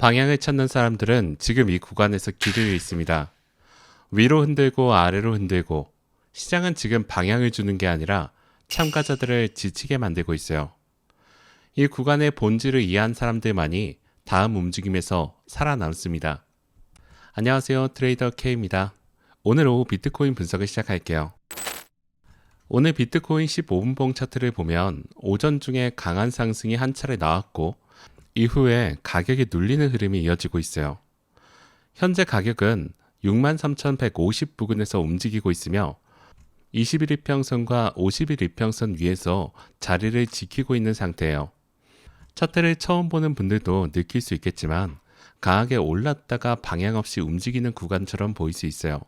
방향을 찾는 사람들은 지금 이 구간에서 길을 잃습니다. 위로 흔들고 아래로 흔들고 시장은 지금 방향을 주는 게 아니라 참가자들을 지치게 만들고 있어요. 이 구간의 본질을 이해한 사람들만이 다음 움직임에서 살아남습니다. 안녕하세요. 트레이더 K입니다. 오늘 오후 비트코인 분석을 시작할게요. 오늘 비트코인 15분봉 차트를 보면 오전 중에 강한 상승이 한 차례 나왔고 이후에 가격이 눌리는 흐름이 이어지고 있어요. 현재 가격은 63,150 부근에서 움직이고 있으며 20일 이평선과 50일 이평선 위에서 자리를 지키고 있는 상태예요. 차트를 처음 보는 분들도 느낄 수 있겠지만 강하게 올랐다가 방향 없이 움직이는 구간처럼 보일 수 있어요.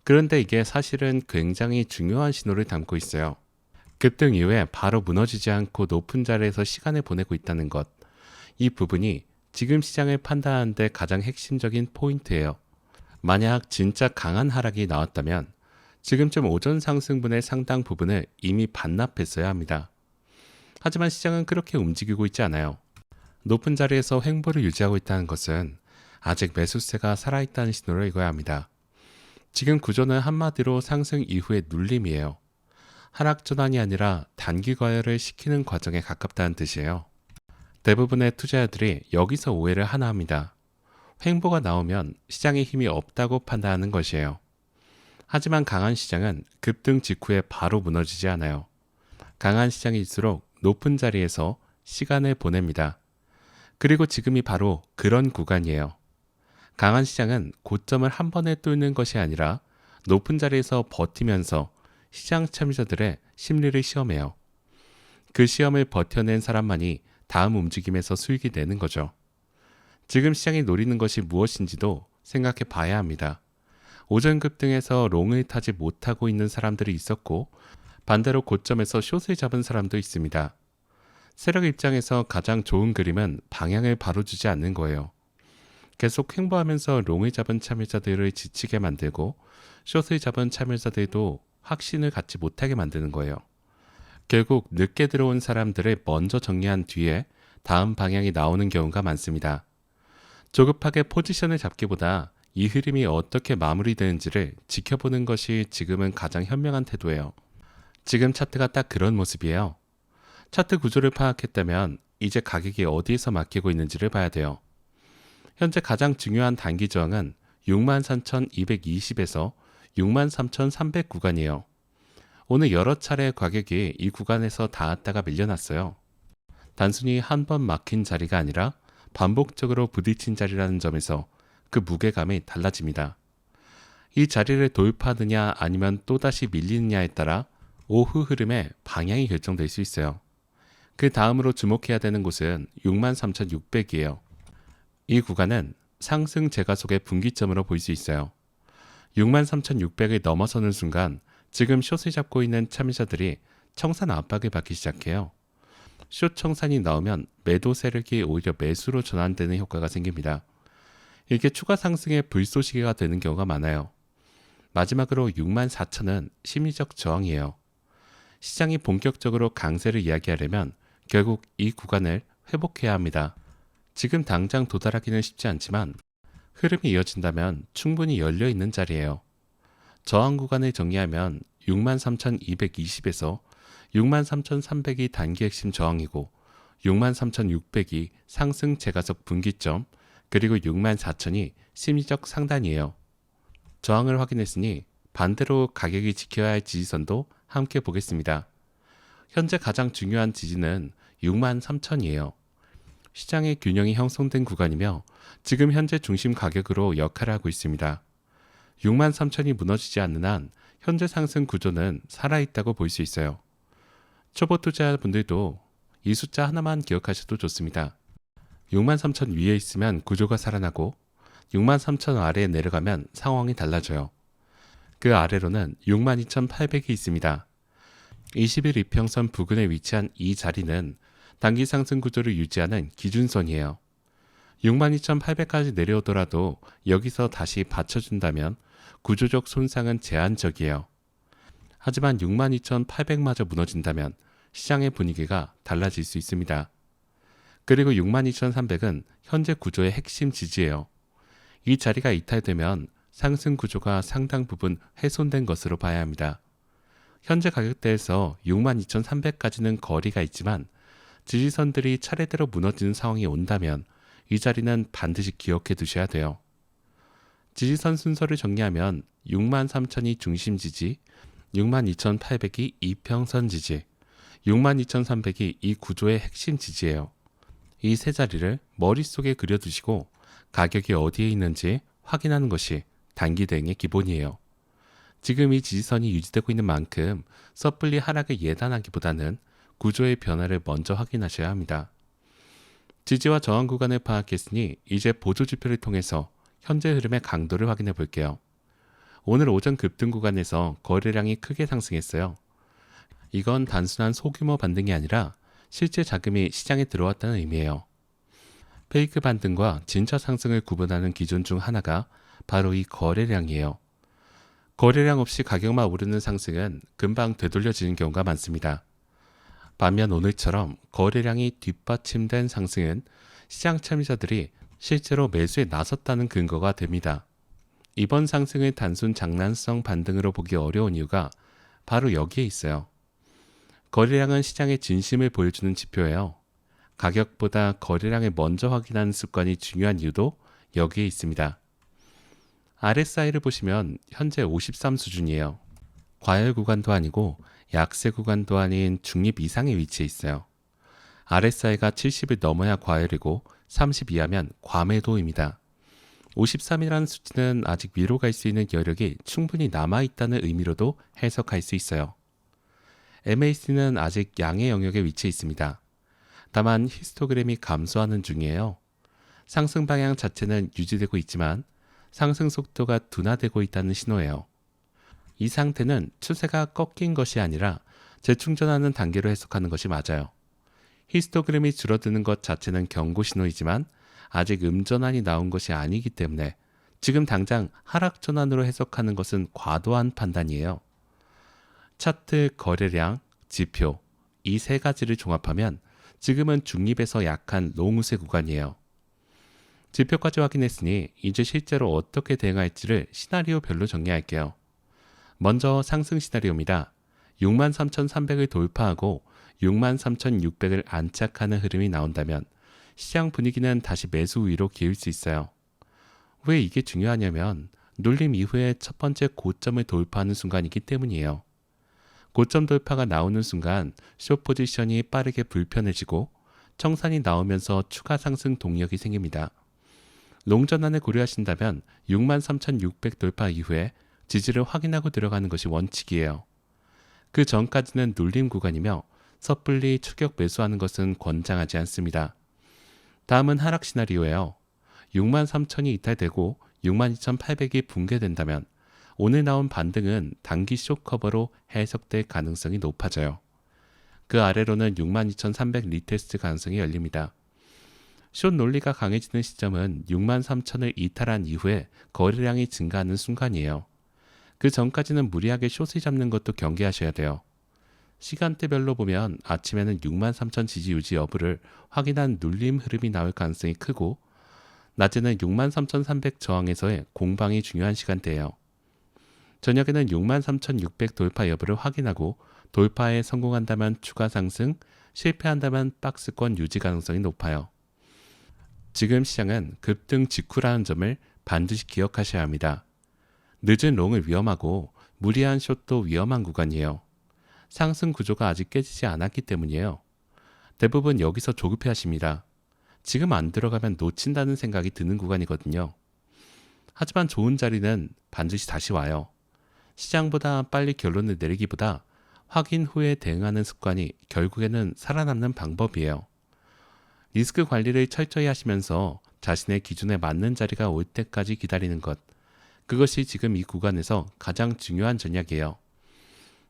그런데 이게 사실은 굉장히 중요한 신호를 담고 있어요. 급등 이후에 바로 무너지지 않고 높은 자리에서 시간을 보내고 있다는 것. 이 부분이 지금 시장을 판단하는데 가장 핵심적인 포인트예요. 만약 진짜 강한 하락이 나왔다면 지금쯤 오전 상승분의 상당 부분을 이미 반납했어야 합니다. 하지만 시장은 그렇게 움직이고 있지 않아요. 높은 자리에서 횡보를 유지하고 있다는 것은 아직 매수세가 살아있다는 신호를 읽어야 합니다. 지금 구조는 한마디로 상승 이후의 눌림이에요. 하락 전환이 아니라 단기 과열을 시키는 과정에 가깝다는 뜻이에요. 대부분의 투자자들이 여기서 오해를 하나 합니다. 횡보가 나오면 시장에 힘이 없다고 판단하는 것이에요. 하지만 강한 시장은 급등 직후에 바로 무너지지 않아요. 강한 시장일수록 높은 자리에서 시간을 보냅니다. 그리고 지금이 바로 그런 구간이에요. 강한 시장은 고점을 한 번에 뚫는 것이 아니라 높은 자리에서 버티면서 시장 참여자들의 심리를 시험해요. 그 시험을 버텨낸 사람만이 다음 움직임에서 수익이 내는 거죠. 지금 시장이 노리는 것이 무엇인지도 생각해 봐야 합니다. 오전 급등에서 롱을 타지 못하고 있는 사람들이 있었고 반대로 고점에서 숏을 잡은 사람도 있습니다. 세력 입장에서 가장 좋은 그림은 방향을 바로 주지 않는 거예요. 계속 횡보하면서 롱을 잡은 참여자들을 지치게 만들고 숏을 잡은 참여자들도 확신을 갖지 못하게 만드는 거예요. 결국 늦게 들어온 사람들을 먼저 정리한 뒤에 다음 방향이 나오는 경우가 많습니다. 조급하게 포지션을 잡기보다 이 흐름이 어떻게 마무리되는지를 지켜보는 것이 지금은 가장 현명한 태도예요. 지금 차트가 딱 그런 모습이에요. 차트 구조를 파악했다면 이제 가격이 어디에서 막히고 있는지를 봐야 돼요. 현재 가장 중요한 단기 저항은 63,220에서 63,300 구간이에요. 오늘 여러 차례 가격이 이 구간에서 닿았다가 밀려났어요. 단순히 한 번 막힌 자리가 아니라 반복적으로 부딪힌 자리라는 점에서 그 무게감이 달라집니다. 이 자리를 돌파하느냐 아니면 또다시 밀리느냐에 따라 오후 흐름의 방향이 결정될 수 있어요. 그 다음으로 주목해야 되는 곳은 63,600이에요. 이 구간은 상승 재가속의 분기점으로 볼 수 있어요. 63,600을 넘어서는 순간 지금 숏을 잡고 있는 참여자들이 청산 압박을 받기 시작해요. 숏 청산이 나오면 매도 세력이 오히려 매수로 전환되는 효과가 생깁니다. 이게 추가 상승의 불쏘시개가 되는 경우가 많아요. 마지막으로 64,000은 심리적 저항이에요. 시장이 본격적으로 강세를 이야기하려면 결국 이 구간을 회복해야 합니다. 지금 당장 도달하기는 쉽지 않지만 흐름이 이어진다면 충분히 열려있는 자리예요. 저항 구간을 정리하면 63,220에서 63,300이 단기 핵심 저항이고 63,600이 상승 재가속 분기점 그리고 64,000이 심리적 상단이에요. 저항을 확인했으니 반대로 가격이 지켜야 할 지지선도 함께 보겠습니다. 현재 가장 중요한 지지는 63,000이에요. 시장의 균형이 형성된 구간이며 지금 현재 중심 가격으로 역할을 하고 있습니다. 63,000이 무너지지 않는 한 현재 상승 구조는 살아있다고 볼 수 있어요. 초보 투자분들도 이 숫자 하나만 기억하셔도 좋습니다. 63,000 위에 있으면 구조가 살아나고 63,000 아래에 내려가면 상황이 달라져요. 그 아래로는 62,800이 있습니다. 20일 이평선 부근에 위치한 이 자리는 단기 상승 구조를 유지하는 기준선이에요. 62,800까지 내려오더라도 여기서 다시 받쳐준다면 구조적 손상은 제한적이에요. 하지만 62,800마저 무너진다면 시장의 분위기가 달라질 수 있습니다. 그리고 62,300은 현재 구조의 핵심 지지예요. 이 자리가 이탈되면 상승 구조가 상당 부분 훼손된 것으로 봐야 합니다. 현재 가격대에서 62,300까지는 거리가 있지만 지지선들이 차례대로 무너지는 상황이 온다면 이 자리는 반드시 기억해 두셔야 돼요. 지지선 순서를 정리하면 63,000이 중심 지지, 62,800이 이평선 지지, 62,300이 이 구조의 핵심 지지예요. 이 세 자리를 머릿속에 그려두시고 가격이 어디에 있는지 확인하는 것이 단기 대응의 기본이에요. 지금 이 지지선이 유지되고 있는 만큼 섣불리 하락을 예단하기보다는 구조의 변화를 먼저 확인하셔야 합니다. 지지와 저항 구간을 파악했으니 이제 보조지표를 통해서 현재 흐름의 강도를 확인해 볼게요. 오늘 오전 급등 구간에서 거래량이 크게 상승했어요. 이건 단순한 소규모 반등이 아니라 실제 자금이 시장에 들어왔다는 의미예요. 페이크 반등과 진짜 상승을 구분하는 기준 중 하나가 바로 이 거래량이에요. 거래량 없이 가격만 오르는 상승은 금방 되돌려지는 경우가 많습니다. 반면 오늘처럼 거래량이 뒷받침된 상승은 시장 참여자들이 실제로 매수에 나섰다는 근거가 됩니다. 이번 상승을 단순 장난성 반등으로 보기 어려운 이유가 바로 여기에 있어요. 거래량은 시장의 진심을 보여주는 지표예요. 가격보다 거래량을 먼저 확인하는 습관이 중요한 이유도 여기에 있습니다. RSI를 보시면 현재 53 수준이에요. 과열 구간도 아니고 약세 구간도 아닌 중립 이상의 위치에 있어요. RSI가 70을 넘어야 과열이고 30 이하면 과매도입니다. 53이라는 수치는 아직 위로 갈 수 있는 여력이 충분히 남아있다는 의미로도 해석할 수 있어요. MAC는 아직 양의 영역에 위치해 있습니다. 다만 히스토그램이 감소하는 중이에요. 상승 방향 자체는 유지되고 있지만 상승 속도가 둔화되고 있다는 신호예요. 이 상태는 추세가 꺾인 것이 아니라 재충전하는 단계로 해석하는 것이 맞아요. 히스토그램이 줄어드는 것 자체는 경고 신호이지만 아직 음전환이 나온 것이 아니기 때문에 지금 당장 하락 전환으로 해석하는 것은 과도한 판단이에요. 차트, 거래량, 지표 이 세 가지를 종합하면 지금은 중립에서 약한 롱우세 구간이에요. 지표까지 확인했으니 이제 실제로 어떻게 대응할지를 시나리오별로 정리할게요. 먼저 상승 시나리오입니다. 63,300을 돌파하고 63,600을 안착하는 흐름이 나온다면 시장 분위기는 다시 매수 위로 기울 수 있어요. 왜 이게 중요하냐면 눌림 이후에 첫 번째 고점을 돌파하는 순간이기 때문이에요. 고점 돌파가 나오는 순간 숏 포지션이 빠르게 불편해지고 청산이 나오면서 추가 상승 동력이 생깁니다. 롱전환을 고려하신다면 63,600 돌파 이후에 지지를 확인하고 들어가는 것이 원칙이에요. 그 전까지는 눌림 구간이며 섣불리 추격 매수하는 것은 권장하지 않습니다. 다음은 하락 시나리오예요. 63,000이 이탈되고 62,800이 붕괴된다면 오늘 나온 반등은 단기 숏커버로 해석될 가능성이 높아져요. 그 아래로는 62,300 리테스트 가능성이 열립니다. 숏 논리가 강해지는 시점은 63,000을 이탈한 이후에 거래량이 증가하는 순간이에요. 그 전까지는 무리하게 숏을 잡는 것도 경계하셔야 돼요. 시간대별로 보면 아침에는 63,000 지지 유지 여부를 확인한 눌림 흐름이 나올 가능성이 크고 낮에는 63,300 저항에서의 공방이 중요한 시간대예요. 저녁에는 63,600 돌파 여부를 확인하고 돌파에 성공한다면 추가 상승, 실패한다면 박스권 유지 가능성이 높아요. 지금 시장은 급등 직후라는 점을 반드시 기억하셔야 합니다. 늦은 롱은 위험하고 무리한 숏도 위험한 구간이에요. 상승 구조가 아직 깨지지 않았기 때문이에요. 대부분 여기서 조급해 하십니다. 지금 안 들어가면 놓친다는 생각이 드는 구간이거든요. 하지만 좋은 자리는 반드시 다시 와요. 시장보다 빨리 결론을 내리기보다 확인 후에 대응하는 습관이 결국에는 살아남는 방법이에요. 리스크 관리를 철저히 하시면서 자신의 기준에 맞는 자리가 올 때까지 기다리는 것. 그것이 지금 이 구간에서 가장 중요한 전략이에요.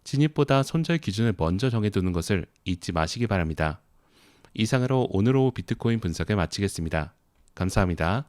진입보다 손절 기준을 먼저 정해두는 것을 잊지 마시기 바랍니다. 이상으로 오늘 오후 비트코인 분석을 마치겠습니다. 감사합니다.